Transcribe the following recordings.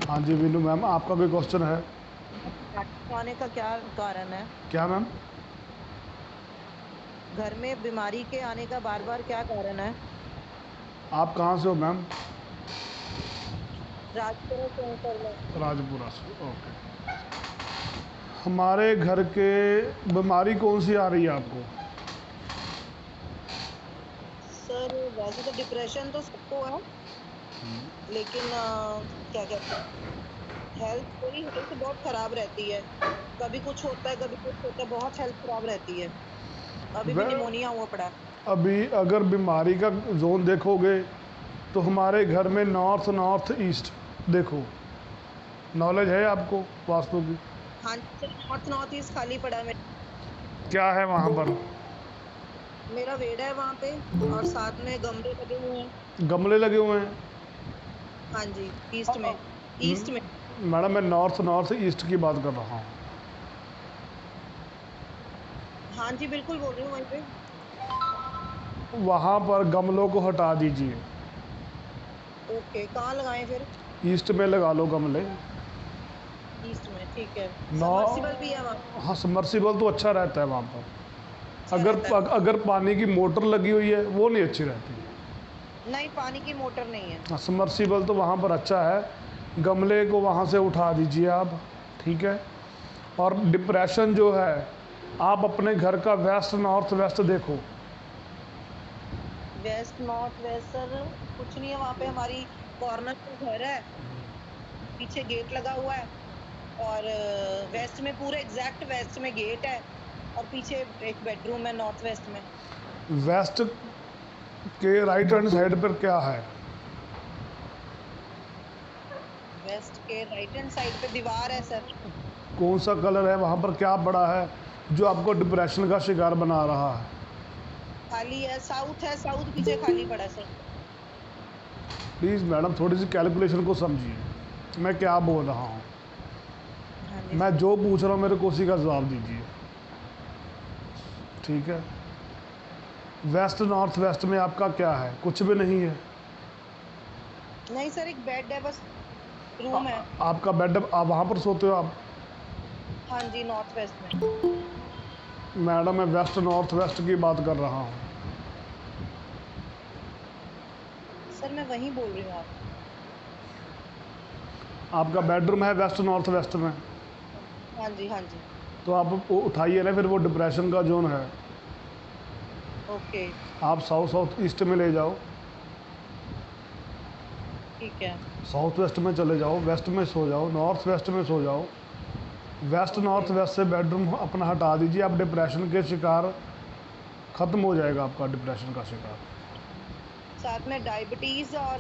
हाँ जी वीनू मैम, आपका कोई क्वेश्चन है? आने का क्या कारण है? क्या मैम? घर में बीमारी के आने का बार बार क्या कारण है? आप कहाँ से हो मैम? राजपुरा से हूँ सर मैं। राजपुरा से, ओके। हमारे घर के बीमारी कौन सी आ रही है आपको? सर वैसे तो डिप्रेशन तो सबको है, लेकिन क्या कहते हैं, हेल्थ मेरी हेल्थ बहुत खराब रहती है। कभी कुछ होता है, कभी कुछ होता है, बहुत हेल्थ खराब रहती है। अभी भी वह निमोनिया हुआ पड़ा है। अभी अगर बीमारी का जोन देखोगे तो हमारे घर में नॉर्थ नॉर्थ ईस्ट देखो। नॉलेज है आपको वास्तु की? हाँ जी सर, नॉर्थ नॉर्थ ईस्ट खाली पड़ा है क्या है वहाँ पर? मेरा वेड़ा है वहां पे, और साथ में गमले लगे हुए हैं। गमले लगे हुए हैं? हाँ जी, ईस्ट में। ईस्ट में। मैडम मैं नॉर्थ नॉर्थ ईस्ट की बात कर रहा हूँ। हाँ जी, बिल्कुल बोल रही हूँ वहीं पे। वहाँ पर गमलों को हटा दीजिए। ओके, कहाँ लगाएं फिर? ईस्ट में लगा लो गमले। ईस्ट में, ठीक है। नौ सबमर्सिबल भी है वहाँ? हाँ, सबमर्सिबल तो अच्छा रहता है वहाँ पर। अच्छा अगर रहता है? अगर पानी की मोटर लगी हुई है वो नहीं अच्छी रहती। नहीं, पानी की मोटर नहीं है। हाँ, सबमर्सिबल तो वहाँ पर अच्छा है। गमले को वहाँ से उठा दीजिए आप, ठीक है। और डिप्रेशन जो है, आप अपने घर का वेस्ट नॉर्थ वेस्ट देखो। वेस्ट नॉर्थ वेस्ट सर, कुछ नहीं है वहाँ पे। हमारी कॉर्नर पे घर है, पीछे गेट लगा हुआ है, और वेस्ट में, पूरे एग्जैक्ट वेस्ट में गेट है, और पीछे एक बेडरूम है नॉर्थ वेस्ट में। वेस्ट के राइट हैंड साइड पर क्या है? वेस्ट के राइट हैंड साइड पे दीवार है सर। कौन सा कलर है वहाँ पर? क्या पड़ा है जो आपको डिप्रेशन का शिकार बना रहा है? खाली है, साउथ है, साउथ पीछे खाली पड़ा है सर। प्लीज़ मैडम थोड़ी सी कैलकुलेशन को समझिए मैं क्या बोल रहा हूँ। हाँ जी मैं सर। जो पूछ रहा हूँ मेरे को उसी का जवाब दीजिए, ठीक है। वेस्ट नॉर्थ वेस्ट में आपका क्या है? कुछ भी नहीं है। नहीं सर, एक बेड है बस, रूम है। आपका बेड, आप वहाँ पर सोते हो आप? हाँ जी, नॉर्थ वेस्ट में। मैडम मैं वेस्ट नॉर्थ वेस्ट की बात कर रहा हूँ। सर मैं वही बोल रही हूँ आप। आपका बेडरूम है वेस्ट नॉर्थ वेस्ट में? हाँ जी, हाँ जी। तो आप वो उठाइए ना, फिर वो डिप्रेशन का जोन है। ओके। आप साउथ साउथ ईस्ट में ले जाओ, ठीक है। साउथ वेस्ट में चले जाओ, वेस्ट में सो जाओ, नॉर्थ वेस्ट में सो जाओ। West okay. नॉर्थ वेस्ट से बेडरूम अपना हटा दीजिए, आप डिप्रेशन के शिकार ख़त्म हो जाएगा आपका डिप्रेशन का शिकार। साथ में डायबिटीज और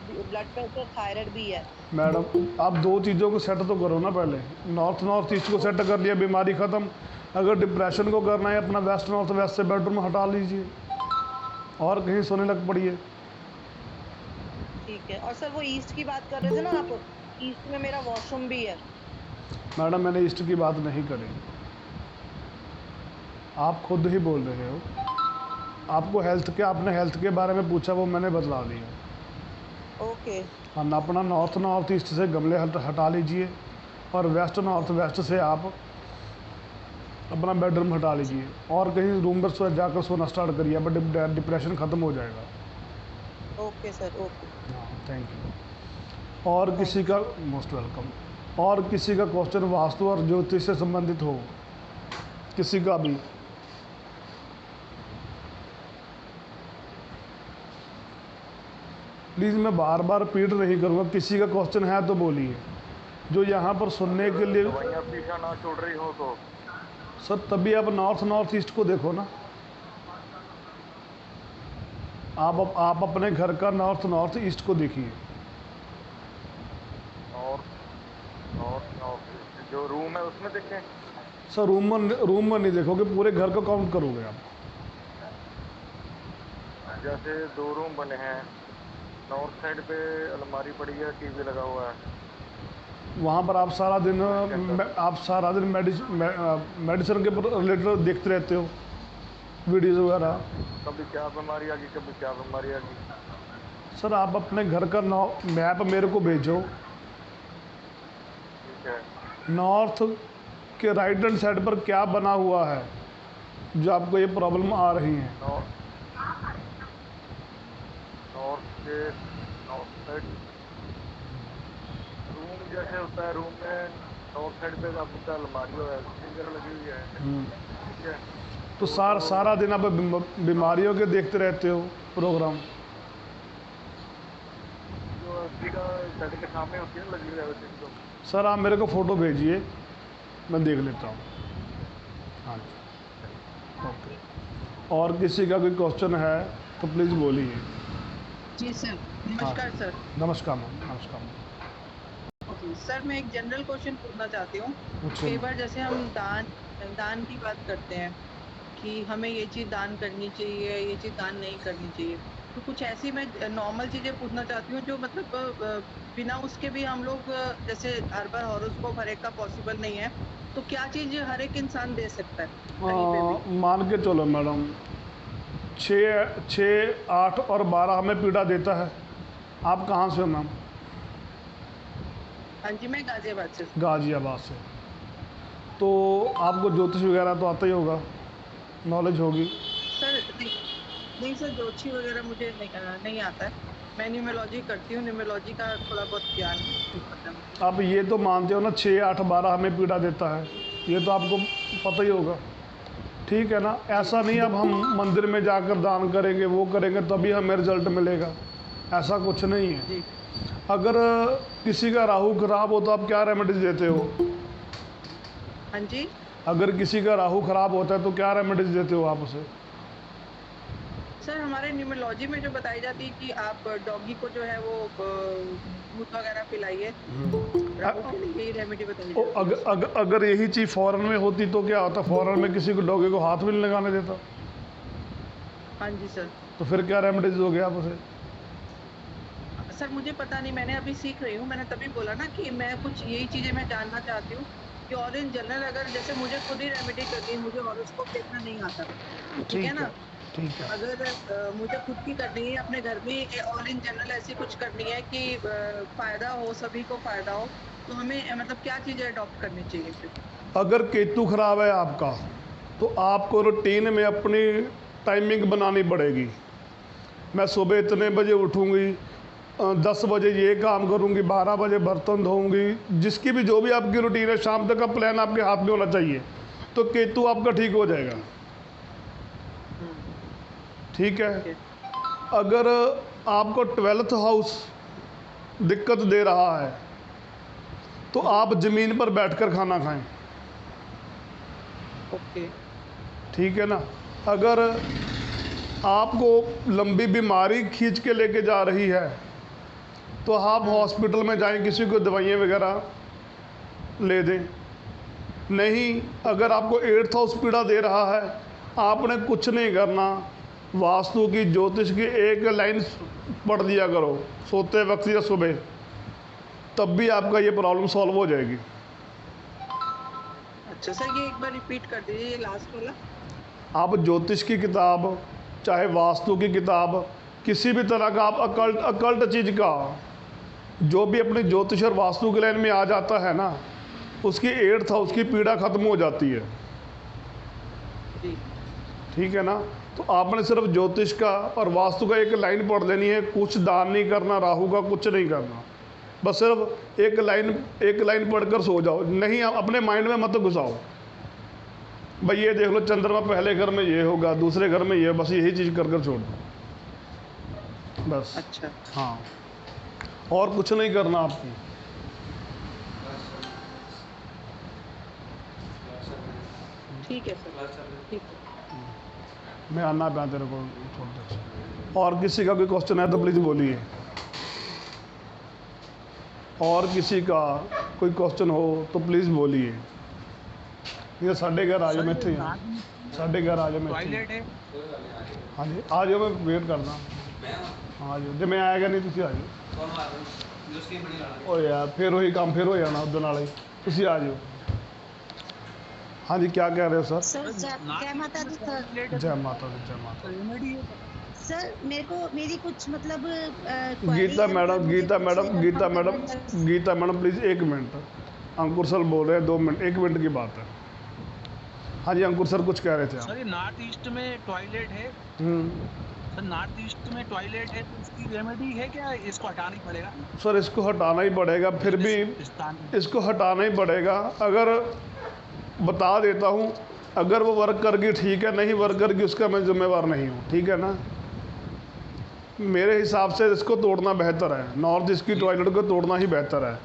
ब्लड प्रेशर, थायराइड भी है। मैडम आप दो चीज़ों को सेट तो करो ना पहले। नॉर्थ नॉर्थ ईस्ट को सेट कर लिया, बीमारी ख़त्म। अगर डिप्रेशन को करना है, अपना वेस्ट नॉर्थ वेस्ट से बेडरूम हटा लीजिए और कहीं सोने लग पड़िए। ठीक है। और सर वो ईस्ट की बात कर रहे थे ना आप, ईस्ट में मेरा वॉशरूम भी है। मैडम मैंने ईस्ट की बात नहीं करी, आप खुद ही बोल रहे हो। आपको हेल्थ के, आपने हेल्थ के बारे में पूछा, वो मैंने बतला दिया। ओके। हाँ, अपना नॉर्थ नॉर्थ ईस्ट से गमले हटा लीजिए और वेस्ट नॉर्थ वेस्ट से आप अपना बेडरूम हटा लीजिए और कहीं रूम पर जाकर सोना स्टार्ट करिए, बट डिप्रेशन ख़त्म हो जाएगा। Okay sir, okay. हाँ, थैंक यू। और थैंक किसी यू का, सर। Most welcome. और किसी का क्वेश्चन वास्तु और ज्योतिष से संबंधित हो, किसी का भी? प्लीज़ मैं बार बार रिपीट नहीं करूँगा, किसी का क्वेश्चन है तो बोलिए, जो यहाँ पर सुनने के अगर लिए। दवाइयाँ पीछा ना छोड़ रही हो तो? सर तभी आप नॉर्थ नॉर्थ ईस्ट को देखो ना। आप अपने घर का नॉर्थ नॉर्थ ईस्ट को देखिए। नॉर्थ नॉर्थ नॉर्थ ईस्ट जो रूम है उसमें देखें? सर रूम में नहीं देखोगे, पूरे घर को काउंट करोगे आप। जैसे दो रूम बने हैं, नॉर्थ साइड पे अलमारी पड़ी है, टीवी लगा हुआ है, वहाँ पर आप सारा दिन उसके अंदर मेडिसिन के रिलेटेड देखते रहते हो, वीडियोज़ वगैरह। कभी क्या बीमारी आ गई, कभी क्या बीमारी आ गई। सर आप अपने घर का मैप मेरे को भेजो, है। नॉर्थ के राइट हैंड साइड पर क्या बना हुआ है जो आपको ये प्रॉब्लम आ रही है? नॉर्थ के नॉर्थ साइड रूम जैसे होता है, रूम में नॉर्थ साइड पे आपको अलमारी वगैरह लगी हुई है, ठीक है। तो सारा दिन आप बीमारियों के देखते रहते हो प्रोग्राम? जो सीधा बेड के सामने होती है ना लगी हुई है वैसे तो। सर आप मेरे को फ़ोटो भेजिए, मैं देख लेता हूँ। हाँ जी, ओके। और किसी का कोई क्वेश्चन है तो प्लीज़ बोलिए। जी सर, नमस्कार सर। नमस्कार मैम, नमस्कार मैम। ओके सर, मैं एक जनरल क्वेश्चन पूछना चाहती हूँ। पूछिए कई मैम। बार जैसे हम दान की बात करते हैं कि हमें ये चीज़ दान करनी चाहिए, ये चीज़ दान नहीं करनी चाहिए। तो कुछ ऐसी मैं नॉर्मल चीज़ें पूछना चाहती हूँ जो मतलब बिना उसके भी हम लोग जैसे हर बार हॉरोस्कोप हर एक का पॉसिबल नहीं है, तो क्या चीज़ हर एक इंसान दे सकता है कहीं पे भी? मान के चलो मैडम, 6, 8 और 12 हमें पीड़ा देता है। आप कहाँ से हो मैम? हाँ जी, मैं गाजियाबाद से। गाजियाबाद से। तो आपको ज्योतिष वगैरह तो आता ही होगा, नॉलेज होगी। सर नहीं सर, ज्योतिषी वगैरह मुझे नहीं आता है। मैं न्यूमरोलॉजी करती हूँ, न्यूमरोलॉजी का थोड़ा बहुत ज्ञान पता है मुझे। आप ये तो मानते हो ना 6, 8, 12 हमें पीड़ा देता है, ये तो आपको पता ही होगा, ठीक है ना? ऐसा नहीं अब हम मंदिर में जाकर दान करेंगे, वो करेंगे तभी हमें रिजल्ट मिलेगा, ऐसा कुछ नहीं है। जी अगर किसी का राहु खराब हो तो आप क्या रेमेडीज देते हो? हाँ जी अगर किसी का राहु खराब होता है तो क्या रेमेडीज देते हो आप उसे? सर, हमारे न्यूमरोलॉजी में जो बताई जाती है कि आप डॉगी को जो है वो दूध वगैरह पिलाइए, राहु के लिए यही रेमेडी बताई जाती है। अगर यही चीज़ फॉरेन में होती तो क्या होता? फॉरेन में किसी को डॉगी को हाथ भी नहीं लगाने देता, हाँ जी सर। तो फिर क्या रेमेडीज दोगे आप उसे? सर मुझे पता नहीं, मैंने अभी सीख रही हूँ, मैंने तभी बोला ना कि मैं कुछ यही चीजें मैं जानना चाहती हूँ कि और इन जनरल अगर जैसे मुझे खुद ही रेमेडी करनी है, मुझे हॉरोस्कोप देखना नहीं आता, ठीक है ना? ठीक है। अगर मुझे खुद की करनी है अपने घर में ऑल इन जनरल ऐसी कुछ करनी है कि फायदा हो, सभी को फायदा हो, तो हमें मतलब क्या चीजें अडॉप्ट करनी चाहिए फिर? अगर केतु खराब है आपका तो आपको रूटीन में अपनी टाइमिंग बनानी पड़ेगी। मैं सुबह इतने बजे उठूँगी, 10 बजे ये काम करूँगी, 12 बजे बर्तन धोऊँगी, जिसकी भी जो भी आपकी रूटीन है, शाम तक का प्लान आपके हाथ में होना चाहिए, तो केतु आपका ठीक हो जाएगा, ठीक है। ठीक है। अगर आपको 12th हाउस दिक्कत दे रहा है तो आप ज़मीन पर बैठकर खाना खाएं, ओके ठीक है ना। अगर आपको लंबी बीमारी खींच के लेके जा रही है तो आप हॉस्पिटल में जाएं, किसी को दवाइयाँ वगैरह ले दें। नहीं, अगर आपको 8th हाउस पीड़ा दे रहा है, आपने कुछ नहीं करना, वास्तु की ज्योतिष की एक लाइन पढ़ दिया करो सोते वक्त या सुबह, तब भी आपका ये प्रॉब्लम सॉल्व हो जाएगी। अच्छा सर, ये एक बार रिपीट कर दीजिए, ये लास्ट वाला। आप ज्योतिष की किताब, चाहे वास्तु की किताब, किसी भी तरह का आप अकल्ट चीज़ का जो भी अपने ज्योतिष और वास्तु के लाइन में आ जाता है ना, उसकी 8th हाउस की पीड़ा खत्म हो जाती है, जी ठीक है ना। तो आपने सिर्फ ज्योतिष का और वास्तु का एक लाइन पढ़ लेनी है, कुछ दान नहीं करना, राहु का कुछ नहीं करना, बस सिर्फ एक लाइन पढ़कर सो जाओ। नहीं, आप अपने माइंड में मत घुसाओ भाई ये देख लो चंद्रमा पहले घर में ये होगा, दूसरे घर में ये, बस यही चीज़ कर छोड़ दो बस। अच्छा हाँ, और कुछ नहीं करना आपको। ठीक है सर, ठीक है। मैं आना पाया तेरे को छोड़ दे। और किसी का कोई क्वेश्चन है तो प्लीज़ बोलिए। और किसी का कोई क्वेश्चन हो तो प्लीज़ बोलिए। ये साढ़े घर आ जाओ, मैं इतने साढ़े घर आ जाओ, मैं हाँ जी आ जाओ, मैं वेट करना। हाँ जी, जो मैं आएगा नहीं तुम आ जाओ। ओ यार फिर वही काम फिर हो जाना उधर नाले, तुम आ जाओ। हाँ जी, क्या कह रहे हो सर? सर जय माता दी सर। जय माता दी, जय माता दी। सर मेरी कुछ मतलब गीता मैडम प्लीज़ एक मिनट। अंकुर सर बोल रहे हैं, 2 मिनट 1 मिनट की बात है। हाँ जी अंकुर सर कुछ कह रहे थे आप। सर ये नॉर्थ ईस्ट में टॉयलेट है, हम्म। सर नॉर्थ ईस्ट में टॉयलेट है तो इसकी रेमेडी है क्या, इसको हटाना ही पड़ेगा? सर इसको हटाना ही पड़ेगा, फिर भी स्थान इसको हटाना ही पड़ेगा। अगर बता देता हूँ, अगर वो वर्क कर गई ठीक है, नहीं वर्क कर गई उसका मैं जिम्मेवार नहीं हूँ, ठीक है ना। मेरे हिसाब से इसको तोड़ना बेहतर है, नॉर्थ ईस्ट की टॉयलेट को तोड़ना ही बेहतर है।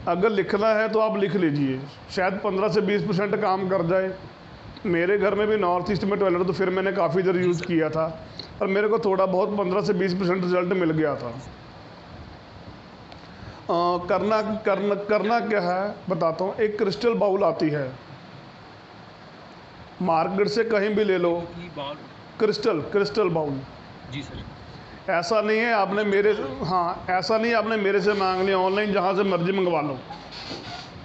अगर लिखना है तो आप लिख लीजिए, शायद 15 से 20% काम कर जाए। मेरे घर में भी नॉर्थ ईस्ट में टॉयलेट तो फिर मैंने काफ़ी देर यूज़ किया था और मेरे को थोड़ा बहुत 15 से 20% रिजल्ट मिल गया था। करना क्या है बताता हूँ। एक क्रिस्टल बाउल आती है, मार्केट से कहीं भी ले लो, की बॉल। Crystal bowl. जी सर। ऐसा नहीं है आपने मेरे, हाँ ऐसा नहीं है आपने मेरे से मांग लिया, ऑनलाइन जहाँ से मर्जी मंगवा लो,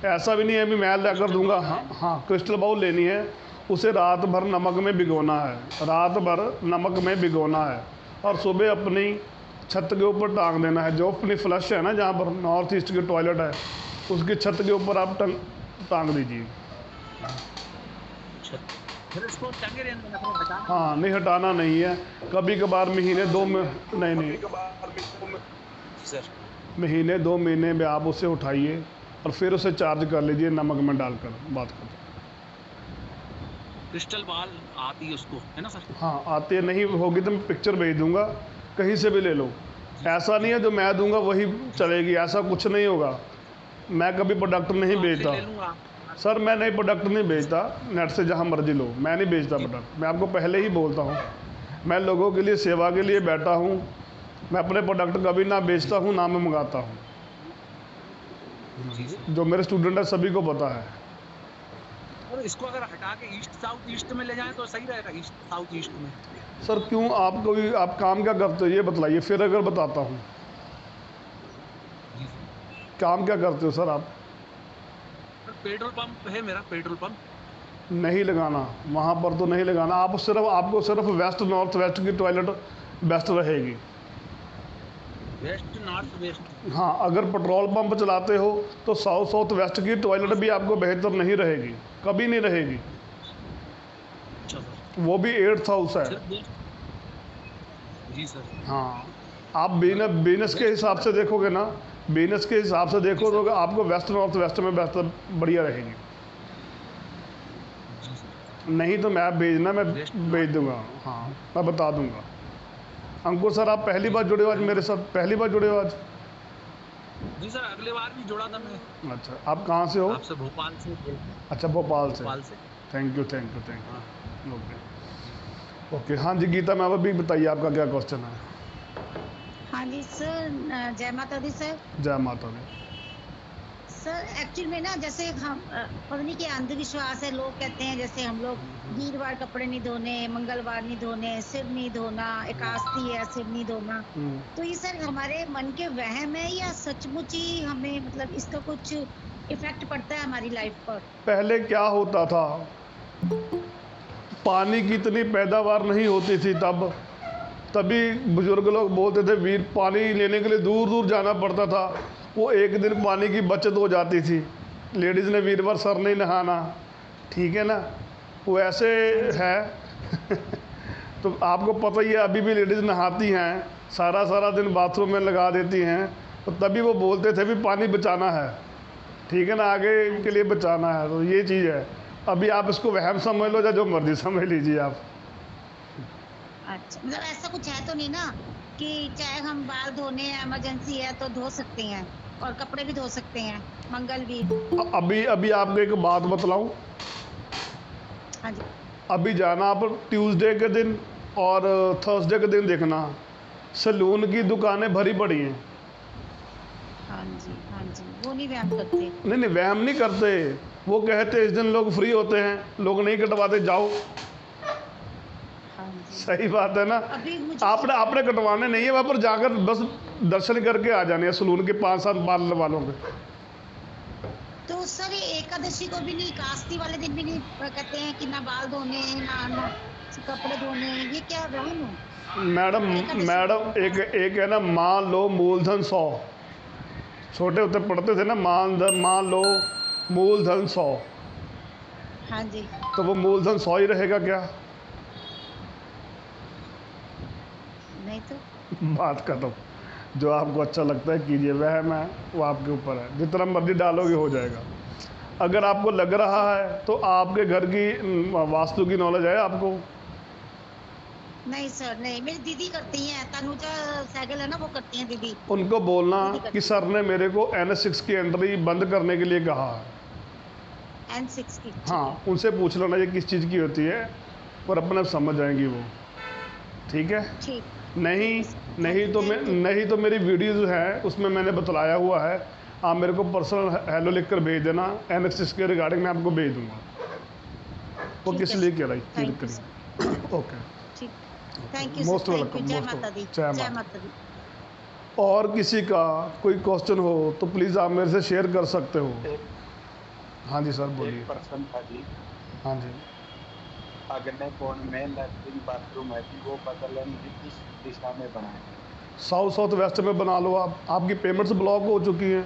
ऐसा भी नहीं है भी मैं लाकर दूंगा। हाँ हाँ, क्रिस्टल बाउल लेनी है, उसे रात भर नमक में भिगोना है, रात भर नमक में भिगोना है और सुबह अपनी छत के ऊपर टांग देना है। जो अपनी फ्लश है ना, जहाँ पर नॉर्थ ईस्ट की टॉयलेट है, उसकी छत के ऊपर आप टांग दीजिए। फिर इसको टंगे रहने देना, फिर हटाना? हाँ नहीं हटाना नहीं है, कभी कभार महीने 2 में नहीं सर। महीने 2 महीने में आप उसे उठाइए और फिर उसे चार्ज कर लीजिए नमक में डालकर, बात कर। क्रिस्टल बॉल आती है उसको, है ना सर? हाँ आती है, नहीं होगी तो मैं पिक्चर भेज दूंगा, कहीं से भी ले लो। ऐसा नहीं है जो मैं दूंगा वही चलेगी, ऐसा कुछ नहीं होगा। मैं कभी प्रोडक्ट नहीं बेचता ले लूँगा सर, मैं नहीं प्रोडक्ट नहीं बेचता, नेट से जहाँ मर्जी लो, मैं नहीं बेचता प्रोडक्ट। मैं आपको पहले ही बोलता हूँ, मैं लोगों के लिए सेवा के लिए बैठा हूँ। मैं अपने प्रोडक्ट कभी ना बेचता हूँ ना मैं मंगाता हूँ। जो मेरे स्टूडेंट है सभी को पता है। और इसको अगर हटा के ईस्ट साउथ ईस्ट में ले जाएं तो सही रहेगा, ईस्ट साउथ ईस्ट में। सर क्यों, आपको भी आप काम क्या करते हो ये बताइए, फिर अगर बताता हूँ। काम क्या करते हो सर आप? पेट्रोल पंप है मेरा, पेट्रोल पंप। नहीं लगाना, वहाँ पर तो नहीं लगाना। आप सिर्फ, आपको सिर्फ वेस्ट नॉर्थ वेस्ट की टॉयलेट बेस्ट रहेगी। West north west. हाँ अगर पेट्रोल पंप चलाते हो तो साउथ साउथ वेस्ट की टॉयलेट भी आपको बेहतर नहीं रहेगी, कभी नहीं रहेगी। अच्छा सर। वो भी 8th हाउस है। जी सर। हाँ आप बिजनेस के हिसाब से देखोगे ना, बिजनेस के हिसाब से देखो तो आपको वेस्ट नॉर्थ वेस्ट में बेहतर बढ़िया रहेगी। नहीं तो मैं भेजना, मैं भेज दूंगा। हाँ मैं बता दूंगा। अंकुर सर आप पहली बार जुड़े हो आज मेरे साथ, पहली बार जुड़े हो आज? जी सर, अगले बार भी जुड़ा था मैं। अच्छा आप कहाँ से हो? आपसे भोपाल से। अच्छा भोपाल से। थैंक यू हाँ। ओके। हाँ जी गीता मैम अभी बताइए आपका क्या क्वेश्चन है? हाँ जी सर, जय माता दी सर। जय माता दी। सर एक्चुअली में ना, जैसे हम पता नहीं कि अंधविश्वास है, लोग कहते हैं जैसे हम लोग वीरवार कपड़े नहीं धोने, मंगलवार नहीं धोने, सिर नहीं धोना, एकादशी है सिर नहीं धोना, तो ये सर हमारे मन के वहम है या सचमुच ही हमें मतलब इसका कुछ इफेक्ट पड़ता है हमारी लाइफ पर? पहले क्या होता था, पानी की इतनी पैदावार नहीं होती थी तभी बुजुर्ग लोग बोलते थे वीर, पानी लेने के लिए दूर दूर जाना पड़ता था, वो एक दिन पानी की बचत हो जाती थी। लेडीज़ ने वीरवार सर नहीं नहाना, ठीक है ना, वो ऐसे है। तो आपको पता ही है अभी भी लेडीज़ नहाती हैं, सारा दिन बाथरूम में लगा देती हैं, तो तभी वो बोलते थे भी पानी बचाना है, ठीक है ना, आगे के लिए बचाना है। तो ये चीज़ है। अभी आप इसको वहम समझ लो या जो मर्जी समझ लीजिए आप। अच्छा मतलब ऐसा कुछ है तो नहीं ना कि चाहे हम बाल धोने इमरजेंसी है तो धो सकते हैं और कपड़े भी धो सकते हैं मंगल भी? अभी आपको एक बात बतलाऊं। हाँ जी। अभी जाना आप ट्यूसडे के दिन और थर्सडे के दिन देखना, सैलून की दुकानें भरी पड़ी हैं। हाँ जी वो नहीं व्यायाम करते। नहीं व्यायाम नहीं करते, वो कहते इस दिन लोग फ्री होते हैं, लोग नहीं कटवाते, जाओ। हाँ जी। सही बात है ना। अभी मुझे आपने कटवाने नहीं है, वहाँ पर जाकर बस दर्शन करके आ जाने हैं सैलून के 5-7 बाल वालों के। तो सर ये एकादशी को भी नहीं, कास्ती वाले दिन भी नहीं कहते हैं कि ना बाल धोने ना कपड़े धोने, ये क्या वहम है? मैडम एक है ना, मान लो मूलधन 100, छोटे होते पढ़ते थे ना, मान लो मूलधन 100, हाँ जी। तो वो मूलधन 100 ही रहेगा क्या? नहीं तो बात खत्म। जो आपको अच्छा लगता है कीजिए, वहम है वो आपके ऊपर है, जितना मर्जी डालोगे हो जाएगा। अगर आपको लग रहा है तो आपके घर की वास्तु की नॉलेज है आपको? नहीं सर, नहीं, मेरी दीदी करती हैं, तनुजा सहगल है ना, वो करती हैं दीदी। उनको बोलना दीदी करती कि सर ने मेरे को NS6 की एंट्री बंद करने के लिए कहा है। N6 की, ठीक हाँ, है। उनसे पूछ लेना ये किस चीज़ की होती है, और अपने आप समझ जाएंगी वो। ठीक है? ठीक। नहीं तो मेरी वीडियो जो है उसमें मैंने बतलाया हुआ है, आप मेरे को पर्सनल हेलो लिख कर भेज देना, NS6 के रिगार्डिंग मैं आपको भेज दूंगा वो ठीक किस है लिए सर, कह रही थैंक यू करिए। ओके, ठीक, thank you most sir, thank you. Welcome, जय मोस्ट माता दी, जय जय माता। माता दी। और किसी का कोई क्वेश्चन हो तो प्लीज़ आप मेरे से शेयर कर सकते हो। हाँ जी सर, बोलिए। एक पर्सन था जी, हाँ जी, अगले कोण में लैट्रिन बाथरूम है जी, वो बदलन जी किस दिशा में बनाए? साउथ वेस्ट में बना लो आप। आपकी पेमेंट्स ब्लॉक हो चुकी हैं।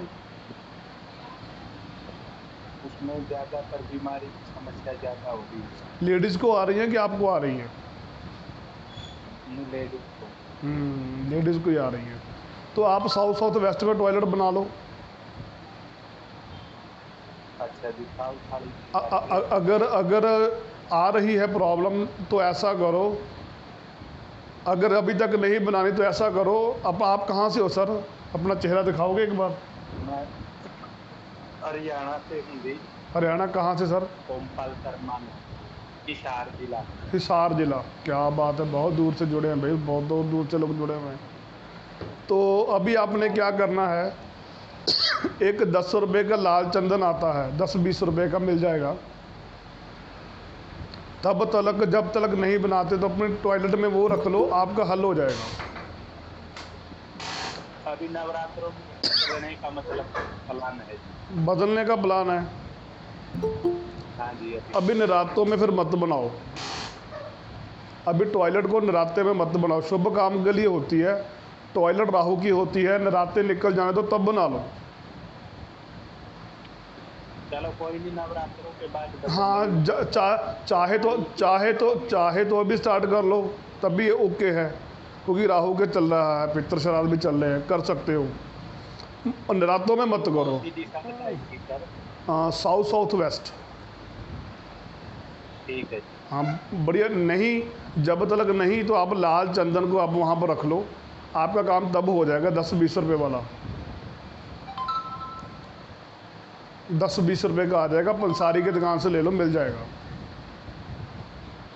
उसमें ज्यादातर बीमारी की समस्या ज्यादा हो रही है लेडीज़ को आ रही है कि आपको आ रही है? लेडीज को। लेडीज़ को ही आ रही है, तो आप साउथ वेस्ट में टॉयलेट बना लो। अच्छा जी, साउथ वाली अगर अगर आ रही है प्रॉब्लम तो ऐसा करो, अगर अभी तक नहीं बनानी तो ऐसा करो। अब आप कहाँ से हो सर? अपना चेहरा दिखाओगे एक बार? मैं हरियाणा से हूँ जी, हरियाणा कहाँ से सर? ओमपाल शर्मा में, हिसार जिला। हिसार जिला, क्या बात है, बहुत दूर से जुड़े हैं भाई, बहुत दूर दूर से लोग जुड़े हुए हैं। तो अभी आपने क्या करना है, एक 10 रुपये का लाल चंदन आता है, 10-20 रुपये का मिल जाएगा। तब तक जब तक नहीं बनाते तो अपने टॉयलेट में वो रख लो, आपका हल हो जाएगा। अभी नवरात्रों में रहने का मतलब प्लान है जी। बदलने का प्लान है? हाँ जी, अभी नरातों में फिर मत बनाओ, अभी टॉयलेट को नराते में मत बनाओ। शुभ काम के लिए होती है, टॉयलेट राहु की होती है, नराते निकल जाने तो तब बना लो। चलो कोई नहीं, नवरात्रों के बाद बदल हाँ, लेंगे। चाहे तो अभी स्टार्ट कर लो, तब भी ओके है, क्योंकि राहु के चल रहा है, पितृ श्राद्ध भी चल रहे हैं, कर सकते हो। और नरातों में मत करो। कौन सी दिशा बताएगी सर? South west. ठीक है जी। हाँ, बढ़िया। नहीं, जब तक नहीं तो आप लाल चंदन को आप वहाँ पर रख लो, आपका काम तब हो जाएगा। 10-20 रुपये वाला, 10-20 रुपये का आ जाएगा, पंसारी की दुकान से ले लो, मिल जाएगा।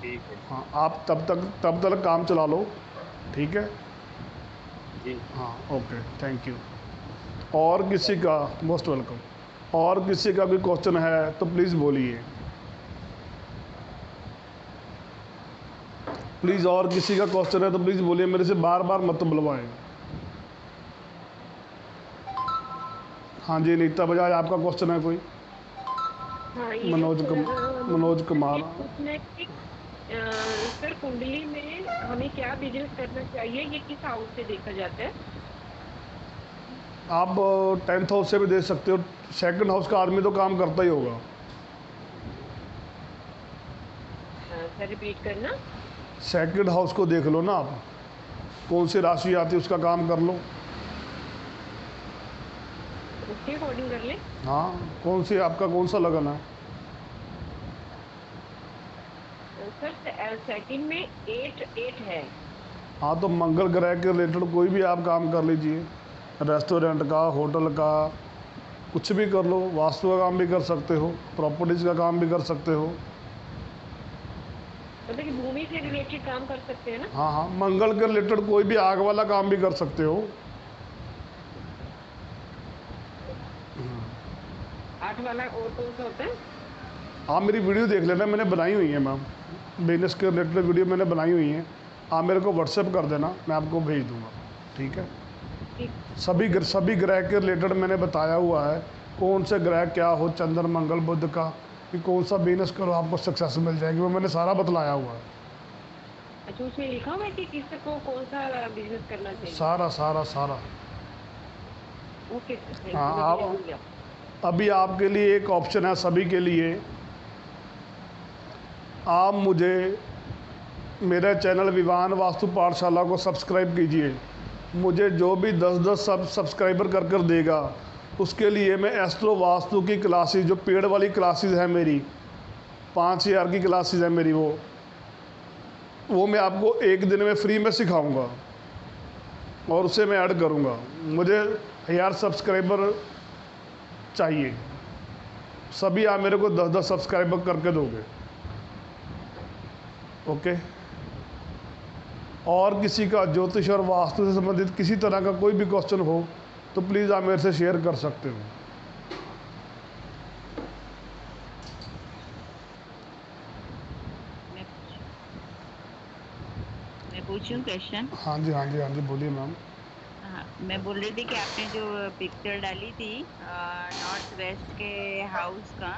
ठीक है हाँ, आप तब तक काम चला लो, ठीक है? जी। हाँ, ओके, थैंक यू। और किसी का, मोस्ट वेलकम, और किसी का भी क्वेश्चन है तो प्लीज़ बोलिए, प्लीज़। और किसी का क्वेश्चन है तो प्लीज़ बोलिए, मेरे से बार बार मत बुलवाएं। हाँ जी, नीता बजाज, आपका क्वेश्चन है कोई? हाँ, ये मनोज कुमार। पूछना है कि सर कुंडली में हमें क्या बिजनेस करना चाहिए, ये किस हाउस से देखा जाता है? आप 10th हाउस से भी देख सकते हो। सेकंड हाउस का आदमी तो काम करता ही होगा। सर रिपीट करना। सेकंड हाउस को देख लो ना आप, कौन सी राशि आती है उसका काम कर लो। उसके अकॉर्डिंग कर ले। हाँ, कौन सी, आपका कौन सा लगन है? सर सेकंड में 8 है। हाँ, तो मंगल ग्रह के रिलेटेड कोई भी आप काम कर लीजिए, रेस्टोरेंट का, होटल का, कुछ भी कर लो। वास्तु का काम भी कर सकते हो, प्रॉपर्टीज़ का काम भी कर सकते हो। मतलब कि भूमि से रिलेटेड काम कर सकते हैं ना? हाँ हाँ, मंगल के रिलेटेड कोई भी आग वाला काम भी कर सकते हो। 8 वाला और कौन सा होता है? आप मेरी वीडियो देख लेना, मैंने बनाई हुई है मैम, बिजनेस के रिलेटेड वीडियो मैंने बनाई हुई है। आप मेरे को व्हाट्सएप कर देना, मैं आपको भेज दूँगा, ठीक है? सभी ग्रह के रिलेटेड मैंने बताया हुआ है, कौन से ग्रह क्या हो, चंद्र मंगल बुध का, कि कौन सा बिजनेस करो आपको सक्सेस मिल जाएगी, वो मैंने सारा बतलाया हुआ है। अच्छा, उसमें लिखा हुआ है कि किसको कौन सा बिजनेस करना चाहिए? सारा। ओके सर, हाँ, अभी आपके लिए एक ऑप्शन है सभी के लिए, आप मुझे मेरे चैनल विवान वास्तु पाठशाला को सब्सक्राइब कीजिए। मुझे जो भी 10-10 सब्सक्राइबर कर देगा उसके लिए मैं एस्ट्रो वास्तु की क्लासेस, जो पेड वाली क्लासेस हैं मेरी, 5000 की क्लासेस हैं मेरी, वो मैं आपको एक दिन में फ्री में सिखाऊंगा और उसे मैं ऐड करूंगा। मुझे 1000 सब्सक्राइबर चाहिए, सभी आप मेरे को 10-10 सब्सक्राइबर करके दोगे, ओके। और किसी का ज्योतिष और वास्तु से संबंधित किसी तरह का कोई भी क्वेश्चन हो तो प्लीज़ आप मेरे से शेयर कर सकते हो। मैं पूछूं क्वेश्चन? हाँ जी हाँ जी हाँ जी, बोलिए मैम। हाँ, मैं बोल रही थी कि आपने जो पिक्चर डाली थी नॉर्थ वेस्ट के हाउस का,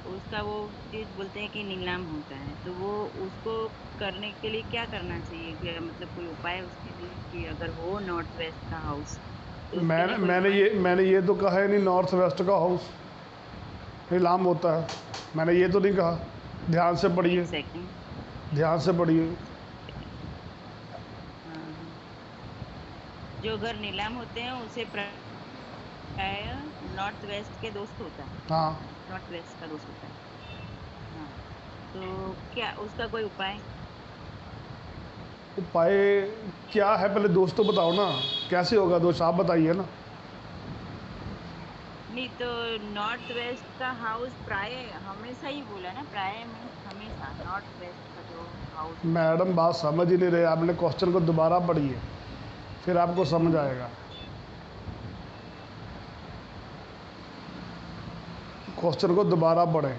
उसका वो चीज बोलते हैं कि नीलाम होता है, तो वो उसको करने के लिए क्या करना चाहिए? क्या मतलब कोई उपाय है उसके लिए कि अगर हो नॉर्थ वेस्ट का हाउस तो उसके लिए कोई उपाय? मैंने ये तो कहा है नहीं नॉर्थ वेस्ट का हाउस नीलाम होता है, मैंने ये तो नहीं कहा। ध्यान से पढ़िए, एक सेकंड। ध्यान से पढ़िए। हाँ, जो घर नीलाम होते हैं उसे प्राय नॉर्थ वेस्ट के दोस्त होता है, हाँ, नॉर्थ वेस्ट का दोस्त होता है। हाँ, तो क्या उसका कोई उपाय? उपाय क्या है पहले दोस्त तो बताओ ना, कैसे होगा दोस्त आप बताइए ना। नहीं तो नॉर्थ वेस्ट का हाउस प्राय हमेशा ही बोला ना, प्राय मीन्स हमेशा नॉर्थ वेस्ट का जो हाउस। मैडम बात समझ ही नहीं रहे, आपने क्वेश्चन को दोबारा पढ़िए फिर आपको समझ आएगा। क्वेश्चन को दोबारा पढ़ें।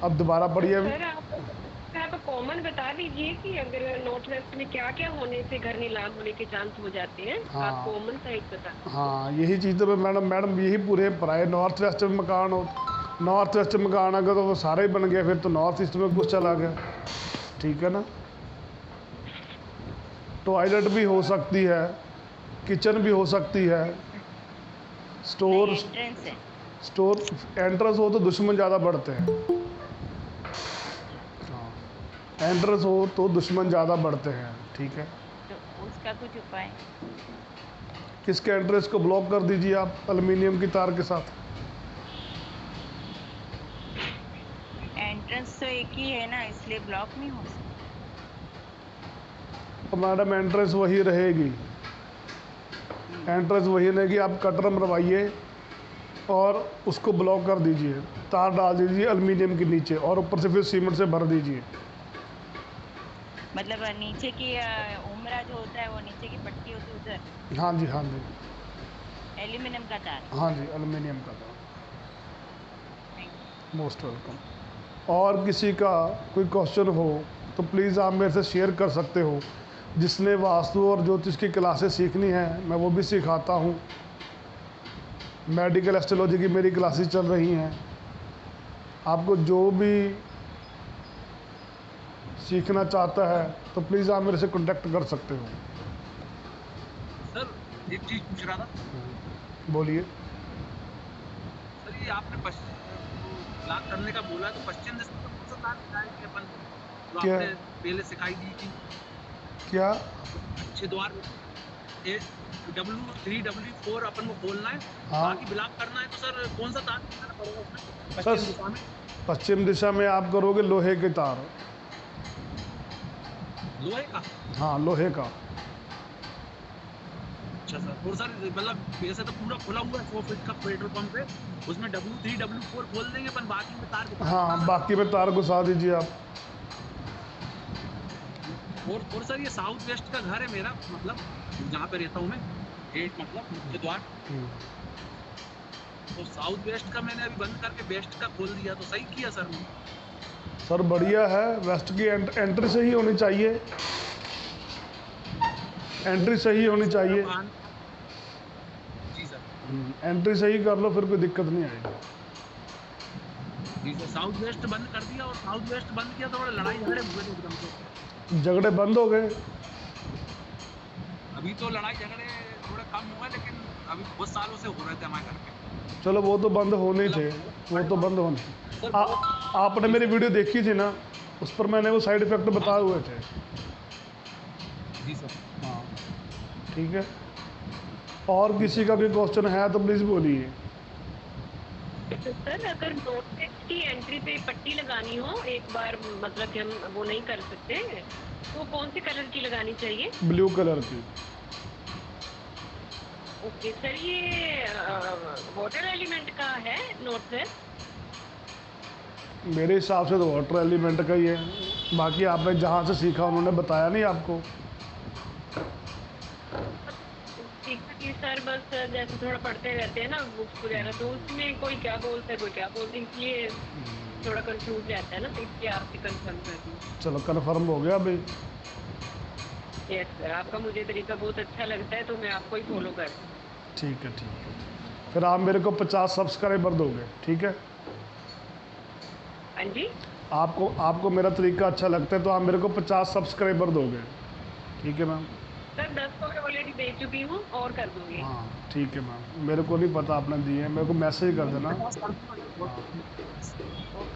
अब दोबारा पढ़िए। सर आप कॉमन बता दीजिए कि अगर नॉर्थ वेस्ट में क्या क्या होने से घर नीलाम होने के चांस हो जाते हैं। हाँ। आप कॉमन साइड बता दीजिए। हाँ, यही चीज़ तो मैडम यही पूरे प्राय नॉर्थ वेस्ट में मकान हो, नॉर्थ वेस्ट में मकान अगर तो वो सारे ही बन गए, फिर तो नॉर्थ ईस्ट में कुछ चला गया, ठीक है ना। टॉयलेट भी हो सकती है, किचन भी हो सकती है, स्टोर एंट्रेंस है। स्टोर एंट्रेंस हो तो दुश्मन ज़्यादा बढ़ते हैं। हाँ, एंट्रेंस हो तो दुश्मन ज़्यादा बढ़ते हैं, ठीक है। तो उसका कुछ उपाय? किसके एंट्रेंस को ब्लॉक कर दीजिए आप एल्युमिनियम की तार के साथ। एंट्रेंस तो एक ही है ना, इसलिए ब्लॉक नहीं हो सकता। तो मैडम एंट्रेंस वही रहेगी, एंट्रेंस वही रहेगी, आप कटर मरवाइए और उसको ब्लॉक कर दीजिए, तार डाल दीजिए एल्युमिनियम के नीचे और ऊपर से फिर सीमेंट से भर दीजिए। मतलब नीचे की उमरा जो होता है वो नीचे की पट्टी होती है उधर हाँ जी हाँ जी एल्यूमिनियम का तार। हाँ जी, एल्युमिनियम का तार। Thank most welcome. और किसी का कोई क्वेश्चन हो तो प्लीज़ आप मेरे से शेयर कर सकते हो। जिसने वास्तु और ज्योतिष की क्लासेस सीखनी है मैं वो भी सिखाता हूँ। मेडिकल एस्ट्रोलॉजी की मेरी क्लासेस चल रही हैं। आपको जो भी सीखना चाहता है तो प्लीज़ आप मेरे से कांटेक्ट कर सकते हो। सर एक चीज पूछ रहा था। बोलिए। सर ये आपने ब्लॉक करने का बोला तो पश्चिम दिशा में कौन सा तार लगाएंगे अपन, जो क्या? आपने पहले सिखाई दी थी? क्या? अच्छे द्वार W3 W4 अपन को खोलना है, हाँ। बाकी ब्लॉक करना है तो सर कौन सा तार लगाना पड़ेगा उसमें सर, पश्चिम दिशा में? पश्चिम दिशा में आप करोगे लोहे के तार। लोहे का? हाँ, लोहे का। अच्छा सर। और सर मतलब वैसे तो पूरा खुला हुआ है 100 फीट का पेट्रोल पंप है, उसमें W3 W4 खोल देंगे अपन, बाकी में तार दिखा हाँ, बाकी में तार घुसा दीजिए आप। और सर ये साउथ वेस्ट का घर है मेरा, मतलब जहाँ पे रहता हूँ मैं, गेट मतलब मुख्य द्वार, तो साउथ वेस्ट का मैंने अभी बंद करके वेस्ट का खोल दिया, तो सही किया सर ने? सर बढ़िया है, वेस्ट की एंट्री सही होनी चाहिए, एंट्री सही होनी चाहिए। जी सर। एंट्री सही कर लो फिर कोई दिक्कत नहीं आएगी। जी सर। साउथ वेस्ट बंद कर दिया, और साउथ वेस्ट बंद किया तो बड़े लड़ाई झगड़े हुए थे एकदम से। झगड़े बंद हो गए। अभी अभी तो लड़ाई झगड़े थोड़ा कम हुआ, लेकिन अभी बहुत सालों से हो रहे थे हमारे घर पे। चलो वो तो बंद होने ही थे, वो तो बंद होने। सर आपने मेरी वीडियो देखी थी ना, उस पर मैंने वो साइड इफ़ेक्ट बताए हुए थे। जी सर। हाँ ठीक है, और किसी का भी क्वेश्चन है तो प्लीज़ बोलिए। तो सर अगर नोट की एंट्री पे पट्टी लगानी हो एक बार, मतलब कि हम वो नहीं कर सकते, तो कौन से कलर की लगानी चाहिए? ब्लू कलर की। ओके सर, ये वाटर एलिमेंट का है नोट सर? मेरे हिसाब से तो वाटर एलिमेंट का ही है, बाकी आपने जहाँ से सीखा उन्होंने बताया नहीं आपको? ठीक है सर, बस जैसे थोड़ा पढ़ते रहते हैं ना बुक्स वगैरह, तो उसमें कोई क्या बोलता है कोई क्या बोलता है, इसलिए थोड़ा कंफ्यूज रहता है ना, तो इसलिए आपसे कंफर्म कर दूँ। चलो कन्फर्म हो गया अभी। यस सर, आपका मुझे तरीका बहुत अच्छा लगता है, तो मैं आपको ही फॉलो कर रही हूँ। ठीक है ठीक है, फिर आप मेरे को 50 सब्सक्राइबर दोगे, ठीक है? हाँ जी। आपको मेरा तरीका अच्छा लगता है तो आप मेरे को 50 सब्सक्राइबर दोगे, ठीक है मैम? सर 10 तो मैं ऑलरेडी दे चुकी हूँ और कर दूंगी। हाँ ठीक है मैम, मेरे को नहीं पता आपने दिए हैं, मेरे को मैसेज कर देना। ओके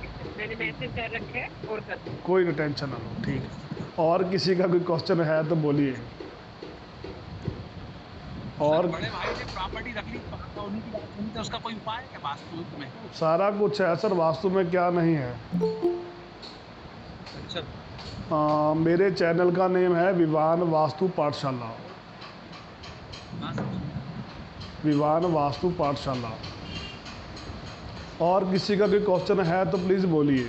सर, मैंने मैसेज कर रखा है और कर दूंगी। कोई नहीं, टेंशन ना लो, ठीक है। और किसी का कोई क्वेश्चन है तो बोलिए। और बड़े भाई ने प्रॉपर्टी रख ली तो उन्हीं की बात सुनी, तो उसका कोई उपाय है क्या वास्तु में? सारा कुछ है सर, वास्तु में क्या नहीं है। अच्छा। मेरे चैनल का नेम है विवान वास्तु पाठशाला। विवान वास्तु पाठशाला। और किसी का कोई क्वेश्चन है तो प्लीज़ बोलिए।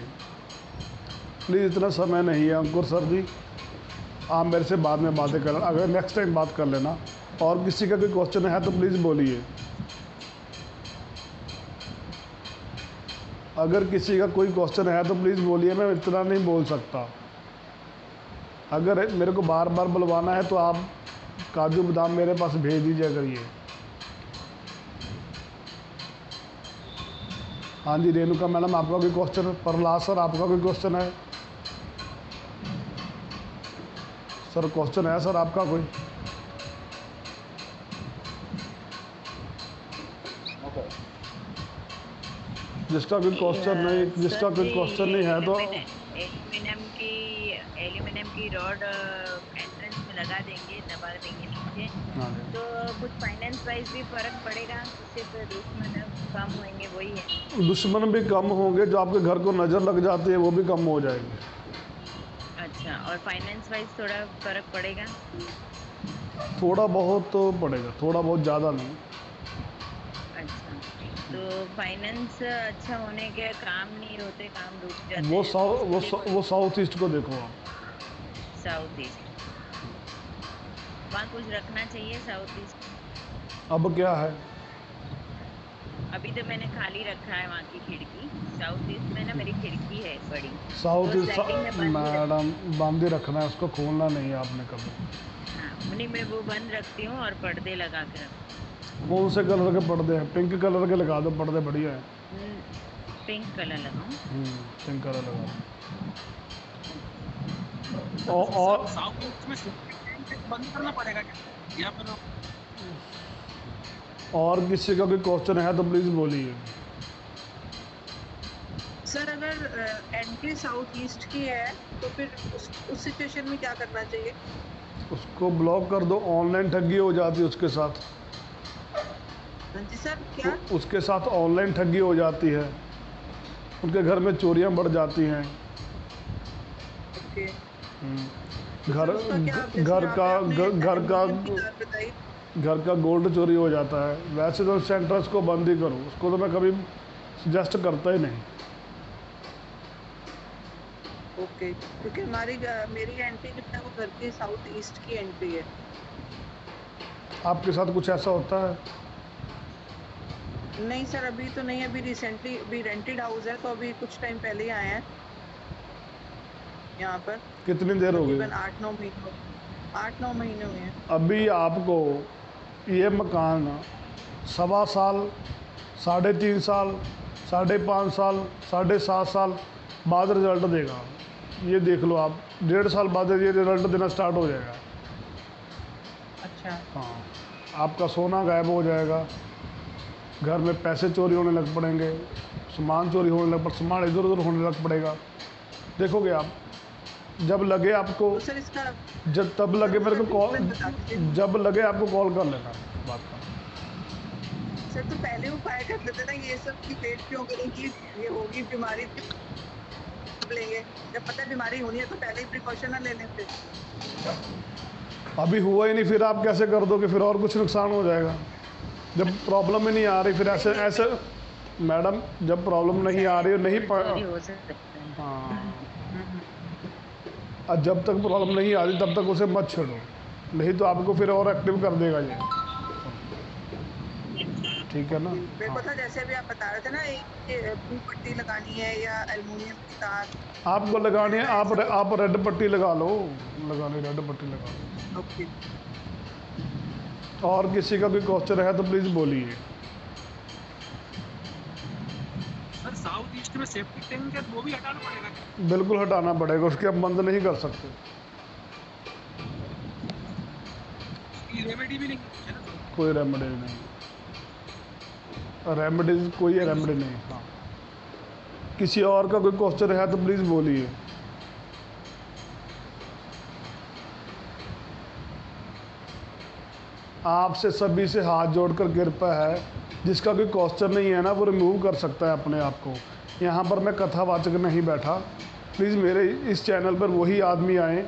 प्लीज़, इतना समय नहीं है अंकुर सर जी, आप मेरे से बाद में बातें कर, अगर नेक्स्ट टाइम बात कर लेना। और किसी का कोई क्वेश्चन है तो प्लीज़ बोलिए। अगर किसी का कोई क्वेश्चन है तो प्लीज़ बोलिए, मैं इतना नहीं बोल सकता। अगर मेरे को बार बार बुलवाना है तो आप काजू बादाम मेरे पास भेज दीजिए करिए। हाँ जी रेणुका मैडम, आपका कोई क्वेश्चन? प्रहलाद सर, आपका कोई क्वेश्चन है? सर क्वेश्चन है सर आपका कोई? जिसका कोई क्वेश्चन नहीं, जिसका कोई क्वेश्चन नहीं है तो एल्यूमिनियम की रॉड एंट्रेंस में लगा देंगे, दबा देंगे नीचे, तो कुछ फाइनेंस वाइज भी फर्क पड़ेगा, उससे तो दुश्मन कम होंगे, वही है। दुश्मन भी कम होंगे, जो आपके घर को नज़र लग जाती है वो भी कम हो जाएगी। अच्छा, और फाइनेंस वाइज थोड़ा फर्क पड़ेगा? थोड़ा बहुत तो पड़ेगा, थोड़ा बहुत, ज़्यादा नहीं। अच्छा, तो फाइनेंस अच्छा होने के काम नहीं होते, काम रुक जाते वो हैं? वो साउथ ईस्ट को देखो आप। साउथ ईस्ट, वहाँ कुछ रखना चाहिए साउथ ईस्ट? अब क्या है, अभी तो मैंने खाली रखा है वहाँ की खिड़की। साउथ ईस्ट में ना मेरी खिड़की है बड़ी, साउथ तो ईस्ट सेटिंग में बंद ही मैडम बंद ही रखना है, उसको खोलना नहीं है आपने कभी। हाँ, नहीं मैं वो बंद रखती हूँ और पर्दे लगा के रखती कौन से कलर के पर्दे हैं? पिंक कलर के लगा दो पर्दे, बढ़िया है। हूँ। पिंक कलर लगाऊँ? पिंक कलर लगा दो। और साउथ ईस्ट में बंद करना पड़ेगा क्या, या फिर? और किसी का कोई क्वेश्चन है तो प्लीज़ बोलिए। सर अगर एंट्री साउथ ईस्ट की है तो फिर उस सिचुएशन में क्या करना चाहिए? उसको ब्लॉक कर दो, ऑनलाइन ठगी हो जाती है उसके साथ। हाँ जी सर, क्या? उसके साथ ऑनलाइन ठगी हो जाती है, उनके घर में चोरियां बढ़ जाती हैं। ओके। घर का गोल्ड चोरी हो जाता है। वैसे तो सेंटर्स को बंद ही करो, उसको तो मैं कभी सजेस्ट करता ही नहीं। ओके, क्योंकि मेरी एंट्री जो है वो घर के साउथ ईस्ट की एंट्री है। आपके साथ कुछ ऐसा होता है? नहीं सर, अभी तो नहीं, अभी रिसेंटली अभी रेंटेड हाउस है, तो अभी कुछ टाइम पहले ही आए हैं यहाँ पर। कितनी देर हो गई? 8-9 महीने हुए हैं। अभी आपको ये मकान 1.25 साल, 3.5 साल, 5.5 साल, 7.5 साल बाद रिजल्ट देगा। ये देख लो आप, 1.5 साल बाद ये रिजल्ट देना स्टार्ट हो जाएगा। अच्छा हाँ, आपका सोना गायब हो जाएगा, घर में पैसे चोरी होने लग पड़ेंगे, सामान चोरी होने लग पड़ सामान इधर उधर होने लग पड़ेगा। देखोगे आप, जब लगे आपको, तो सर इसका जब तब लगे मेरे को ट्रीटमेंट बता दीजिए। कॉल, जब लगे आपको कॉल कर लेना बात का। सर तो पहले उपाय कर लेते ना, ये सब की वेट क्यों करेंगी, ये होगी बीमारी तब लेंगे, जब पता है बीमारी होनी है तो पहले ही प्रिकॉशन ना ले लें फिर। अभी हुआ ही नहीं, फिर आप कैसे कर दोगे, फिर और कुछ नुकसान हो जाएगा। जब प्रॉब्लम ही नहीं आ रही, फिर ऐसे ऐसे मैडम, जब प्रॉब्लम नहीं आ रही, नहीं चोरी हो सकता है। हाँ, और जब तक प्रॉब्लम नहीं आ रही तब तक उसे मत छेड़ो, नहीं तो आपको फिर और एक्टिव कर देगा ये। ठीक है ना? मेरे को था जैसे अभी आप बता रहे थे ना, एक ब्लू पट्टी लगानी है या एल्युमिनियम की तार। आपको लगानी है, आप रेड पट्टी लगा लो, लगानी रेड पट्टी लगा लो। ओके। और किसी का कोई क्वेश्चन है तो प्लीज़ बोलिए। सर साउथ ईस्ट में सेफ्टी टैंक है, वो भी हटाना पड़ेगा क्या? बिल्कुल हटाना पड़ेगा, उसके आप बंद नहीं कर सकते। उसकी रेमेडी भी नहीं है ना? कोई रेमेडी नहीं, रेमेडीज कोई रेमेडी नहीं। हाँ, किसी और का कोई क्वेश्चन है तो प्लीज़ बोलिए। आपसे सभी से हाथ जोड़कर कृपा है, जिसका कोई क्वेश्चन नहीं है ना, वो रिमूव कर सकता है अपने आप को। यहाँ पर मैं कथावाचक नहीं बैठा, प्लीज़ मेरे इस चैनल पर वही आदमी आए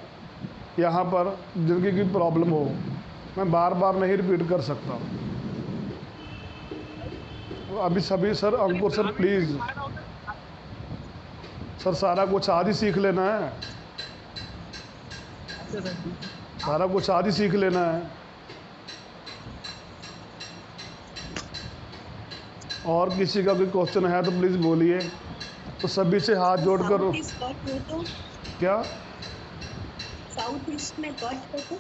यहाँ पर जिनकी कोई प्रॉब्लम हो। मैं बार बार नहीं रिपीट कर सकता। अभी सभी sir, Ankur sir please sir, सारा कुछ आज ही सीख लेना है, सारा कुछ आज ही सीख लेना है। और किसी का कोई क्वेश्चन है तो प्लीज़ बोलिए। तो सभी से हाथ जोड़कर, क्या साउथ ईस्ट में कट हो तो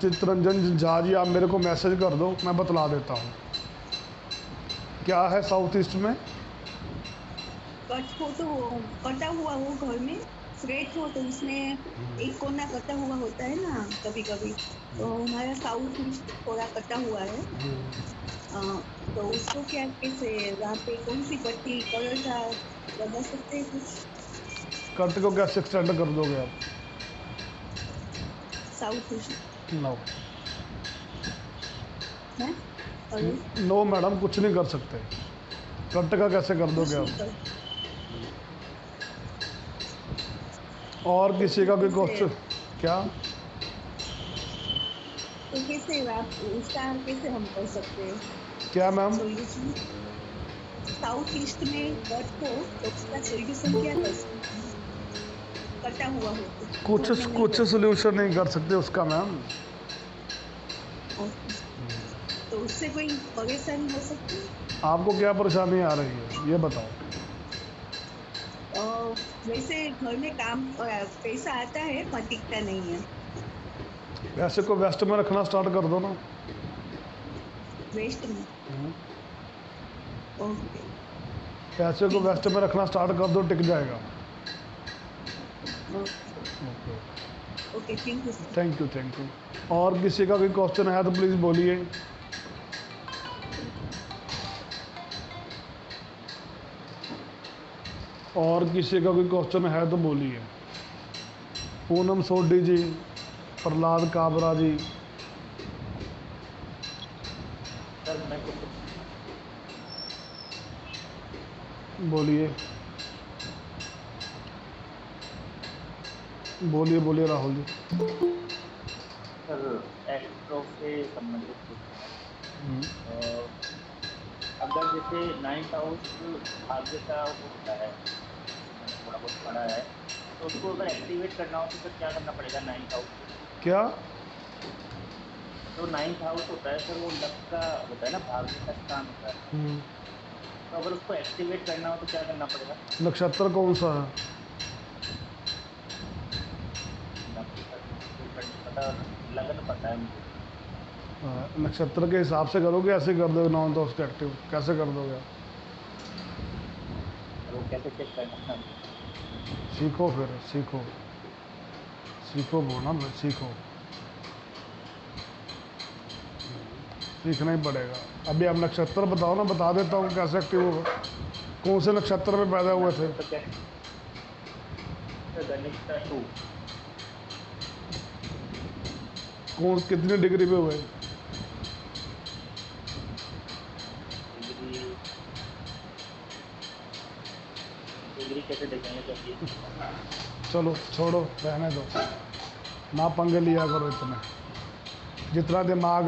चित्रंजन झा जी, आप मेरे को मैसेज कर दो, मैं बतला देता हूँ क्या है साउथ ईस्ट में। कट हो तो कटा हुआ हो, घर में फ्रेट हो तो उसमें एक कोना कटा हुआ होता है ना कभी कभी, तो हमारा साउथ ईस्ट थोड़ा कटा हुआ है। तो उसको क्या, कैसे वहाँ पे कौन सी पट्टी कलर लगा सकते हैं कुछ? कट को कैसे एक्सटेंड कर दोगे आप? साउथ ईस्ट नो है? नो मैडम, कुछ नहीं कर सकते। कट का कैसे कर दोगे आप? और किसी का कोई क्वेश्चन? क्या तो कैसे आप उसका कैसे हम कर सकते हैं? क्या मैम? सोल्यूशन साउथ ईस्ट में कट हो तो उसका सोल्यूशन क्या कर सकते हैं? कटा हुआ हो तो कुछ सोल्यूशन नहीं कर सकते उसका मैम। तो उससे कोई परेशानी हो सकती है? आपको क्या परेशानी आ रही है ये बताओ। वैसे घर में काम पैसा आता है पर टिकता नहीं है। पैसे को वेस्ट में रखना स्टार्ट कर दो ना। वेस्ट में? ओके। पैसे को वेस्ट में रखना स्टार्ट कर दो, टिक जाएगा। Okay, thank you. Thank you, thank you. और किसी का कोई क्वेश्चन है तो प्लीज़ बोलिए। और किसी का कोई क्वेश्चन है तो बोलिए। पूनम सोडी जी, प्रहलाद काबरा जी, बोलिए बोलिए बोलिए राहुल जी। सर एस्ट्रो से संबंधित कुछ है। अगर जैसे 9th हाउस भाग्य का होता है, थोड़ा बहुत पड़ा है, तो उसको अगर एक्टिवेट करना हो तो सर क्या करना पड़ेगा 9th हाउस? क्या? जो 9th हाउस होता है सर वो लक का होता है ना, भाग्य का स्थान होता है। तो अगर उसको एक्टिवेट करना हो तो क्या करना पड़ेगा? नक्षत्र कौन सा है? लगन पता है मुझे। नक्षत्र के हिसाब से करोगे, ऐसे कर दोगे 9th हाउस का एक्टिव कैसे कर दोगे आप? वो कैसे चेक करना? सीखो, फिर सीखो सीखो बोलना, सीखो, सीखना ही पड़ेगा। अभी आप नक्षत्र बताओ ना, बता देता हूँ कैसे एक्टिव होगा। कौन से नक्षत्र में पैदा हुए थे? कौन, कितनी डिग्री पे हुए? डिग्री कैसे देखेंगे चाहिए? चलो छोड़ो, रहने दो, ना पंगे लिया करो इतने। जितना दिमाग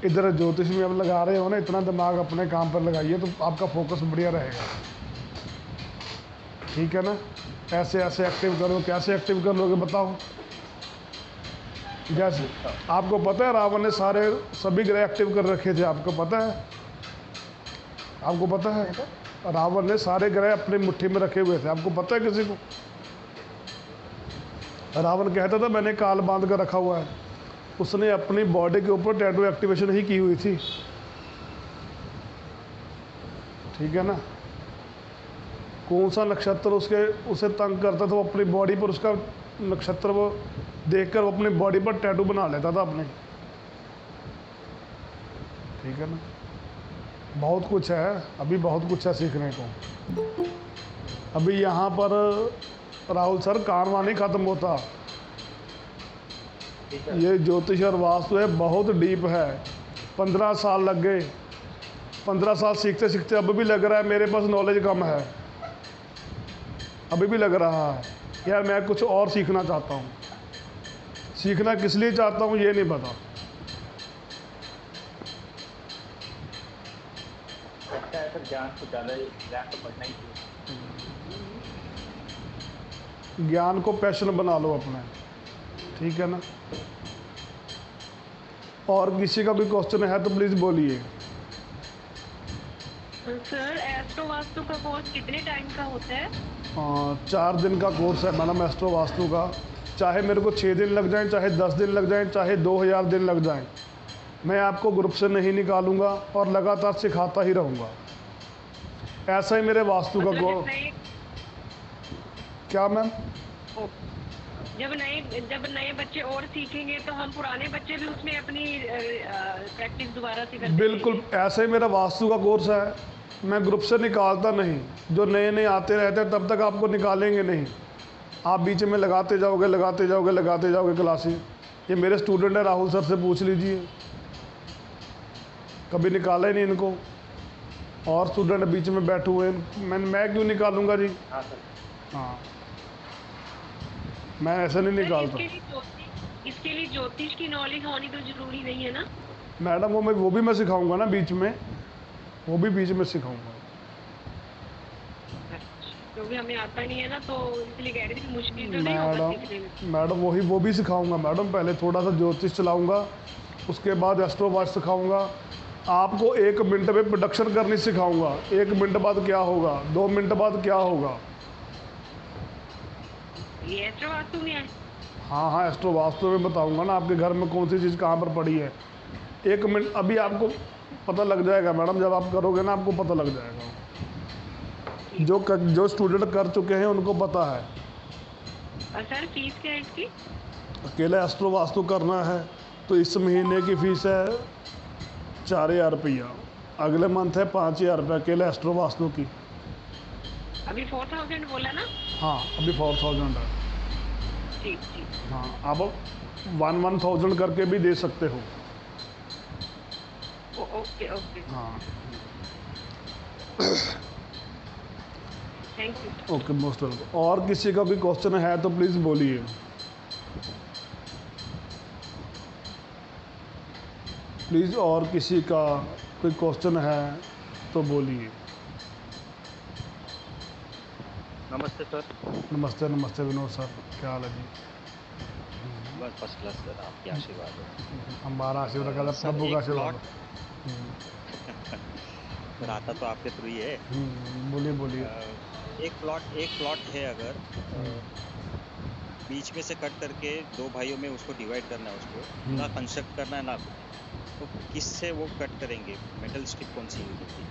इधर ज्योतिष में अब लगा रहे हो ना, इतना दिमाग अपने काम पर लगाइए तो आपका फोकस बढ़िया रहेगा, ठीक है ना। ऐसे ऐसे एक्टिव करो, कैसे एक्टिव कर लोगे बताओ? जैसे आपको पता है रावण ने सभी ग्रह एक्टिव कर रखे थे, आपको पता है? आपको पता है रावण ने सारे ग्रह अपनी मुट्ठी में रखे हुए थे, आपको पता है किसी को? रावण कहता था मैंने काल बांध कर रखा हुआ है, उसने अपनी बॉडी के ऊपर टैटू एक्टिवेशन ही की हुई थी, ठीक है ना। कौन सा नक्षत्र उसे तंग करता था, वो अपनी बॉडी पर उसका नक्षत्र वो देखकर वो अपनी बॉडी पर टैटू बना लेता था अपने, ठीक है ना। बहुत कुछ है, अभी बहुत कुछ है सीखने को। अभी यहाँ पर राहुल सर कारवा नहीं ख़त्म होता, ये ज्योतिष और वास्तु है बहुत डीप है। 15 साल लग गए, 15 साल सीखते सीखते अब भी लग रहा है मेरे पास नॉलेज कम है, अभी भी लग रहा है यार मैं कुछ और सीखना चाहता हूँ। सीखना किस लिए चाहता हूँ ये नहीं पता। लगता है सर ज्ञान तो ज़्यादा, ज्ञान तो बढ़ना ही चाहिए। ज्ञान को पैशन बना लो अपने, ठीक है ना। और किसी का भी क्वेश्चन है तो प्लीज़ बोलिए। सर एस्ट्रो वास्तु का कोर्स कितने टाइम का होता है? 4 दिन का कोर्स है मैडम एस्ट्रो वास्तु का। चाहे मेरे को 6 दिन लग जाएं, चाहे 10 दिन लग जाएं, चाहे 2000 दिन लग जाएं, मैं आपको ग्रुप से नहीं निकालूंगा और लगातार सिखाता ही रहूँगा। ऐसा ही मेरे वास्तु का क्या मैम? जब नए बच्चे और सीखेंगे तो हम पुराने बच्चे भी उसमें अपनी प्रैक्टिस दोबारा से करते बिल्कुल ऐसे ही मेरा वास्तु का कोर्स है, मैं ग्रुप से निकालता नहीं। जो नए नए आते रहते हैं तब तक आपको निकालेंगे नहीं, आप बीच में लगाते जाओगे क्लासेस। ये मेरे स्टूडेंट है, राहुल सर से पूछ लीजिए, कभी निकाला ही नहीं इनको। और स्टूडेंट बीच में बैठे हुए हैं, मैं क्यों निकालूंगा जी? हाँ मैं ऐसे नहीं निकालता। इसके लिए ज्योतिष की नॉलेज होनी तो जरूरी नहीं है ना मैडम? वो भी मैं सिखाऊंगा ना बीच में, वो भी बीच में सिखाऊंगा, क्योंकि हमें आता नहीं है ना, तो इसलिए कह रही थी मुश्किल तो नहीं होगा सीखने में। मैडम वो भी सिखाऊंगा मैडम। पहले थोड़ा सा ज्योतिष चलाऊंगा, उसके बाद एस्ट्रो वास्तु सिखाऊंगा। आपको 1 मिनट में प्रोडक्शन करनी सिखाऊंगा। 1 मिनट बाद क्या होगा, 2 मिनट बाद क्या होगा। ये एस्ट्रो वास्तु में है? हाँ एस्ट्रो वास्तु में बताऊंगा ना, आपके घर में कौन सी चीज़ कहाँ पर पड़ी है। 1 मिनट अभी आपको पता लग जाएगा मैडम, जब आप करोगे ना आपको पता लग जाएगा। जो स्टूडेंट कर चुके हैं उनको पता है। और सर फीस क्या है इसकी? अकेला एस्ट्रो वास्तु करना है तो इस महीने की फ़ीस है 4000 रुपया, अगले मंथ है 5000 रुपया अकेले एस्ट्रो वास्तु की। अभी 4000 बोला ना? हाँ अभी 4000 है। ठीक। हाँ आप 1000 करके भी दे सकते हो। ओके। हाँ thank you. Okay most welcome. और किसी का भी क्वेश्चन है तो प्लीज़ बोलिए। प्लीज़ और किसी का कोई क्वेश्चन है तो बोलिए। नमस्ते सर। नमस्ते विनोद सर, क्या हाल है जी? बस फर्स्ट क्लास सर, आपके आशीर्वाद है। हमारा आशीर्वाद का प्रभु का आशीर्वाद। सर आता तो आपके थ्रू ही है। बोलिए। एक प्लॉट है, अगर बीच में से कट करके 2 भाइयों में उसको डिवाइड करना है, उसको ना कंस्ट्रक्ट करना है ना, तो किससे वो कट करेंगे? मेटल स्ट्रिप कौन सी यूज होती है?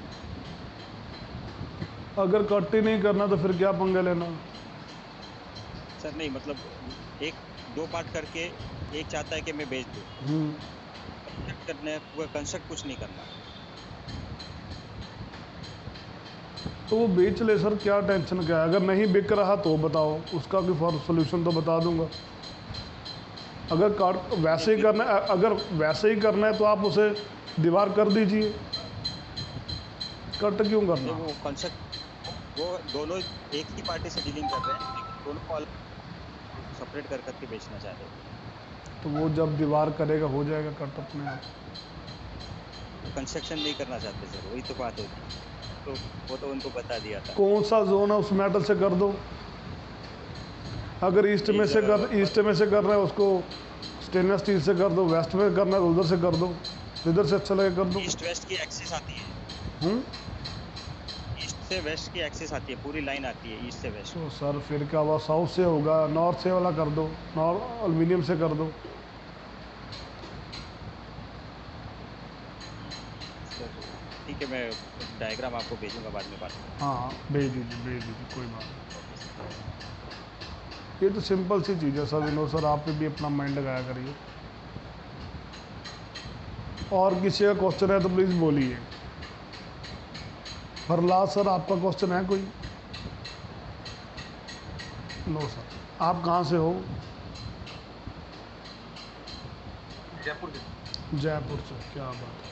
अगर कट ही नहीं करना तो फिर क्या पंगा लेना? सर नहीं, मतलब एक दो पार्ट करके एक चाहता है कि मैं बेच दूँ, कंस्ट्रक्ट करने कंस्ट्रक्ट कुछ नहीं करना। तो वो बेच ले सर, क्या टेंशन क्या है? अगर नहीं बिक रहा तो बताओ, उसका भी फॉर सोल्यूशन तो बता दूंगा। अगर कार्ड वैसे ही करना है, अगर वैसे ही करना है तो आप उसे दीवार कर दीजिए, कट क्यों करना? वो कंस्ट्रक्ट वो दोनों एक ही पार्टी से डीलिंग कर रहे हैं, लेकिन दोनों को सेपरेट कर करके बेचना चाहते हैं। तो वो जब दीवार करेगा हो जाएगा कट अपने आप। कंस्ट्रक्शन नहीं करना चाहते सर, वही तो बात होती है। तो वो तो उनको बता दिया था। कौन सा जोन है, उस मेटल से कर दो। अगर ईस्ट में से कर रहा है उसको स्टेनलेस स्टील से कर दो, वेस्ट में करना है उधर से कर दो, इधर से अच्छा लगे कर दो। ईस्ट वेस्ट की एक्सेस आती है, ईस्ट से वेस्ट की एक्सेस आती है, पूरी लाइन आती है ईस्ट से वेस्ट। तो सर फिर क्या हुआ, साउथ से होगा, नॉर्थ से वाला कर दो, नॉर्थ एल्युमिनियम से कर दो। ठीक है, मैं डायग्राम आपको भेजूंगा बाद में बात। हाँ भेज दीजिए कोई बात नहीं। ये तो सिंपल सी चीज़ है सर विनोद सर, आप भी अपना माइंड लगाया करिए। और किसी का क्वेश्चन है तो प्लीज़ बोलिए। प्रहलाद सर आपका क्वेश्चन है कोई? No sir. आप कहाँ से हो? जयपुर से, क्या बात है।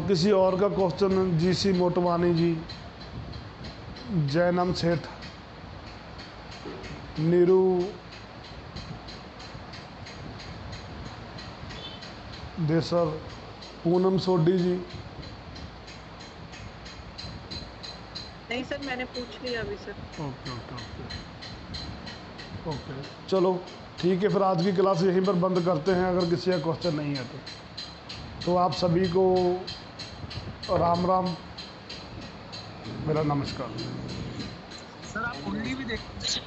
किसी और का क्वेश्चन? जीसी मोटवानी जी, जैनम सेठ, नीरू, देसर, पूनम सोडी जी। नहीं सर, मैंने पूछ लिया अभी सर। ओके चलो ठीक है, फिर आज की क्लास यहीं पर बंद करते हैं। अगर किसी का क्वेश्चन नहीं है तो आप सभी को राम राम, मेरा नमस्कार। सर आप कुंडली भी देखते हैं।